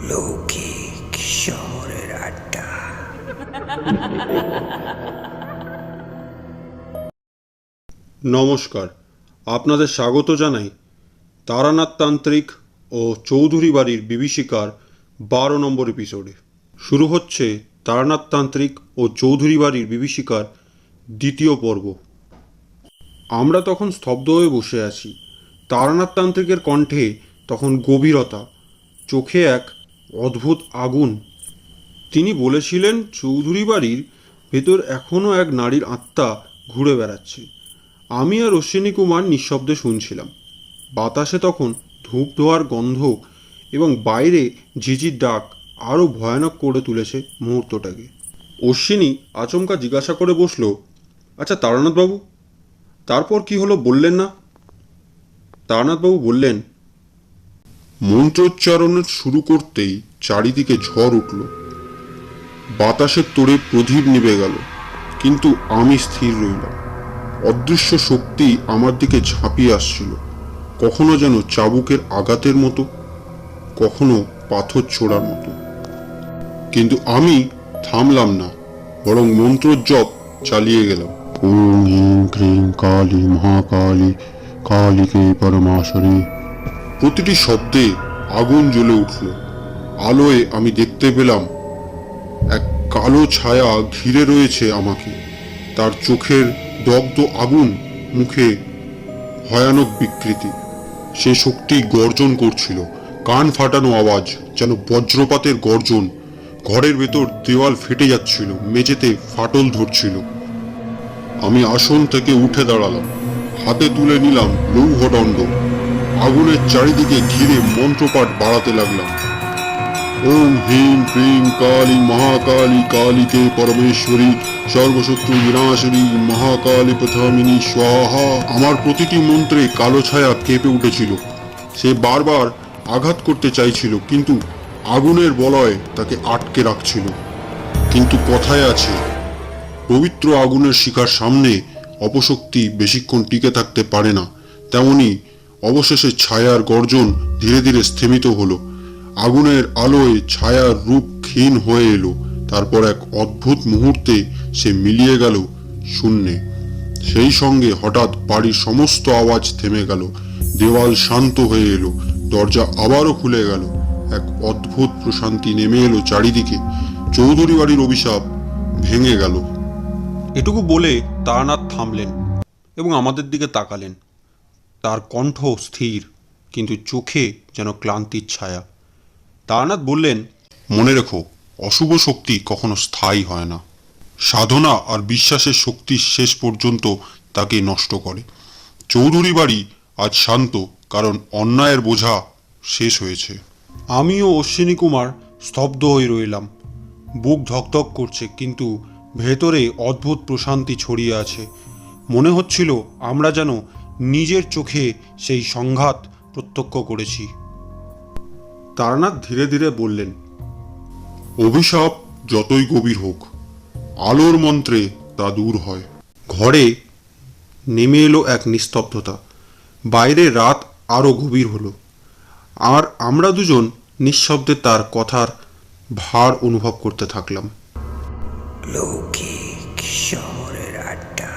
লৌকিক শহরের আড্ডা। নমস্কার, আপনাদের স্বাগত জানাই তারানাথ তান্ত্রিক ও চৌধুরী বাড়ির বিভীষিকার 12 নম্বর এপিসোডে। শুরু হচ্ছে তারানাথ তান্ত্রিক ও চৌধুরী বাড়ির বিভীষিকার দ্বিতীয় পর্ব। আমরা তখন স্তব্ধ হয়ে বসে আছি। তারানাথ তান্ত্রিকের কণ্ঠে তখন গভীরতা, চোখে এক অদ্ভুত আগুন। তিনি বলেছিলেন চৌধুরী বাড়ির ভেতর এখনও এক নারীর আত্মা ঘুরে বেড়াচ্ছে। আমি আর অশ্বিনী কুমার নিঃশব্দে শুনছিলাম। বাতাসে তখন ধূপ ধোয়ার গন্ধ এবং বাইরে ঝিঝির ডাক আরও ভয়ানক করে তুলেছে মুহূর্তটাকে। অশ্বিনী আচমকা জিজ্ঞাসা করে বসল, আচ্ছা তারানাথবাবু, তারপর কি হলো বললেন না? তারানাথবাবু বললেন, মন্ত্রোচ্চারণ শুরু করতেই চারিদিকে ঝড় উঠল। বাতাসের তোড়ে প্রদীপ নিভে গেল, কিন্তু আমি স্থির রইলাম। অদৃশ্য শক্তি আমার দিকে ঝাঁপিয়ে আসছিল, কখনো যেন চাবুকের আঘাতের মতো, কখনো পাথর ছোড়ার মতো। কিন্তু আমি থামলাম না, বরং মন্ত্র জপ চালিয়ে গেলাম। ওম হিং ক্রিং কালী মহাকালী কালীকে পরমাশরে। প্রতিটি শব্দে আগুন জ্বলে উঠল। আলোয় আমি দেখতে পেলাম এক কালো ছায়া ঘিরে রয়েছে আমাকে। তার চোখের দগ্ধ আগুন, মুখে ভয়ানক বিকৃতি। সে শক্তি গর্জন করছিল, কান ফাটানো আওয়াজ, যেন বজ্রপাতের গর্জন। ঘরের ভেতর দেওয়াল ফেটে যাচ্ছিল, মেঝেতে ফাটল ধরছিল। আমি আসন থেকে উঠে দাঁড়ালাম, হাতে তুলে নিলাম লৌহদণ্ড। আগুনের চারিদিকে ঘিরে মন্ত্রপাঠ বাড়াতে লাগলাম। ওম হ্রিং ক্রিং কালী মহাকালী কালীকে পরমেশ্বরী সর্বশত্রু বিনাশিনী মহাকালী প্রথামিনী স্বাহা। আমার প্রতিটি মন্ত্রে কালো ছায়া কেঁপে উঠেছিল। সে বারবার আঘাত করতে চাইছিল, কিন্তু আগুনের বলয় তাকে আটকে রাখছিল। কিন্তু কথায় আছে, পবিত্র আগুনের শিখার সামনে অপশক্তি বেশিক্ষণ টিকে থাকতে পারে না। তেমনি অবশেষে ছায়ার গর্জন ধীরে ধীরে স্থিমিত হলো। আগুনের আলোয় ছায়ার রূপ ক্ষীণ হয়ে এলো। তারপর এক অদ্ভুত মুহূর্তে সে মিলিয়ে গেল শূন্যে। সেই সঙ্গে হঠাৎ বাড়ির সমস্ত আওয়াজ থেমে গেল। দেওয়াল শান্ত হয়ে এলো, দরজা আবারও খুলে গেল। এক অদ্ভুত প্রশান্তি নেমে এলো চারিদিকে। চৌধুরী বাড়ির অভিশাপ ভেঙে গেল। এটুকু বলে তারানাথ থামলেন এবং আমাদের দিকে তাকালেন। তার কণ্ঠ স্থির, কিন্তু চোখে যেন ক্লান্তির ছায়া। তারানাথ বললেন, মনে রেখো, অশুভ শক্তি কখনো স্থায়ী হয় না। সাধনা আর বিশ্বাসের শক্তি শেষ পর্যন্ত তাকে নষ্ট করে। চৌধুরী বাড়ি আজ শান্ত, কারণ অন্যায়ের বোঝা শেষ হয়েছে। আমিও অশ্বিনী কুমার স্তব্ধ হয়ে রইলাম। বুক ধকধক করছে, কিন্তু ভেতরে অদ্ভুত প্রশান্তি ছড়িয়ে আছে। মনে হচ্ছিল আমরা যেন নিজের চোখে সেই সংঘাত প্রত্যক্ষ করেছি। তারানাথ ধীরে ধীরে বললেন, অভিশাপ যতই গভীর হোক, আলোর মন্ত্রে তা দূর হয়। ঘরে নেমে এলো এক নিস্তব্ধতা। বাইরে রাত আরও গভীর হলো, আর আমরা দুজন নিঃশব্দে তার কথার ভার অনুভব করতে থাকলাম। লৌকিক শহরের আড্ডা।